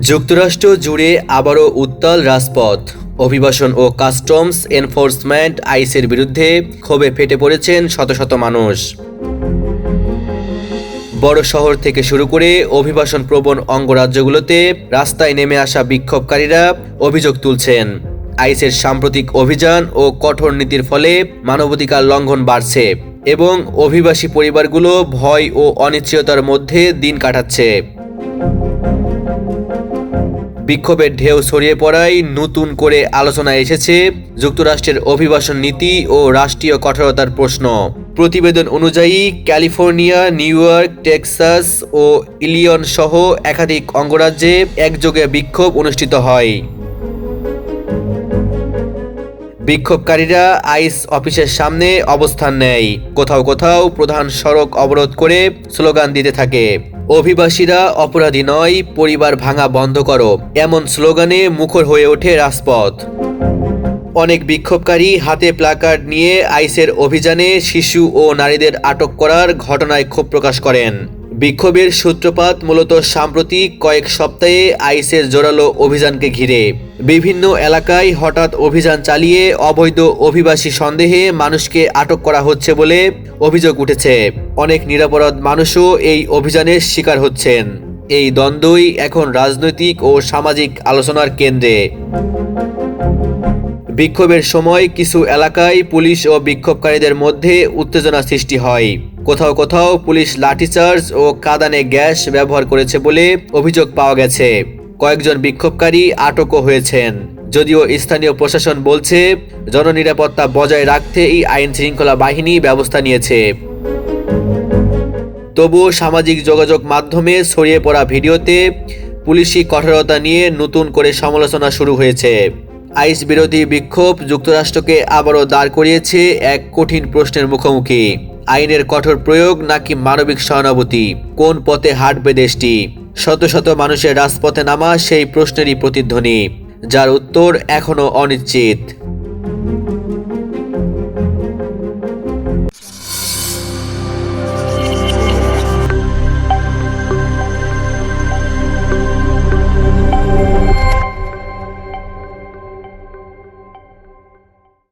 যুক্তরাষ্ট্র জুড়ে আবারও উত্তাল রাজপথ। অভিবাসন ও কাস্টমস এনফোর্সমেন্ট আইসের বিরুদ্ধে ক্ষোভে ফেটে পড়েছেন শত শত মানুষ। বড় শহর থেকে শুরু করে অভিবাসন প্রবণ অঙ্গরাজ্যগুলোতে রাস্তায় নেমে আসা বিক্ষোভকারীরা অভিযোগ তুলছেন, আইসের সাম্প্রতিক অভিযান ও কঠোর নীতির ফলে মানবাধিকার লঙ্ঘন বাড়ছে এবং অভিবাসী পরিবারগুলো ভয় ও অনিশ্চয়তার মধ্যে দিন কাটাচ্ছে। বিক্ষোভের ঢেউ ছড়িয়ে পড়ায় নতুন করে আলোচনায় এসেছে যুক্তরাষ্ট্রের অভিবাসন নীতি ও রাষ্ট্রীয় কঠোরতার প্রশ্ন। প্রতিবেদন অনুযায়ী ক্যালিফোর্নিয়া, নিউ ইয়র্ক, টেক্সাস ও ইলিনয় সহ একাধিক অঙ্গরাজ্যে একযোগে বিক্ষোভ অনুষ্ঠিত হয়। বিক্ষোভকারীরা আইস অফিসের সামনে অবস্থান নেয়, কোথাও কোথাও প্রধান সড়ক অবরোধ করে স্লোগান দিতে থাকে। অভিবাসীরা অপরাধী নয়, পরিবার ভাঙা বন্ধ করো, এমন স্লোগানে মুখর হয়ে ওঠে রাজপথ। অনেক বিক্ষোভকারী হাতে প্ল্যাকার্ড নিয়ে আইসের অভিযানে শিশু ও নারীদের আটক করার ঘটনায় ক্ষোভ প্রকাশ করেন। বিক্ষোভের সূত্রপাত মূলত সাম্প্রতিক কয়েক সপ্তাহে আইসের জোরালো অভিযানকে ঘিরে। বিভিন্ন এলাকায় হঠাৎ অভিযান চালিয়ে অবৈধ অভিবাসী সন্দেহে মানুষকে আটক করা হচ্ছে বলে অভিযোগ উঠেছে। অনেক নিরপরাধ মানুষও এই অভিযানের শিকার হচ্ছেন। এই দ্বন্দ্বই এখন রাজনৈতিক ও সামাজিক আলোচনার কেন্দ্রে। বিক্ষোভের সময় কিছু এলাকায় পুলিশ ও বিক্ষোভকারীদের মধ্যে উত্তেজনা সৃষ্টি হয়। কোথাও কোথাও পুলিশ লাঠিচার্জ ও কাঁদানে গ্যাস ব্যবহার করেছে বলে অভিযোগ পাওয়া গেছে। কয়েকজন বিক্ষোভকারী আটকও হয়েছেন, যদিও স্থানীয় প্রশাসন বলছে জননিরাপত্তা বজায় রাখতে এই আইন শৃঙ্খলা বাহিনী ব্যবস্থা নিয়েছে। তবুও সামাজিক যোগাযোগ মাধ্যমে ছড়িয়ে পড়া ভিডিওতে পুলিশি কঠোরতা নিয়ে নতুন করে সমালোচনা শুরু হয়েছে। আইস বিরোধী বিক্ষোভ যুক্তরাষ্ট্রকে আবারও দাঁড় করিয়েছে এক কঠিন প্রশ্নের মুখোমুখি। আইনের কঠোর প্রয়োগ নাকি মানবিক সহানুভূতি, কোন পথে হাঁটবে দেশটি? শত শত মানুষের রাজপথে নামা সেই প্রশ্নেরই প্রতিধ্বনি, যার উত্তর এখনো অনিশ্চিত।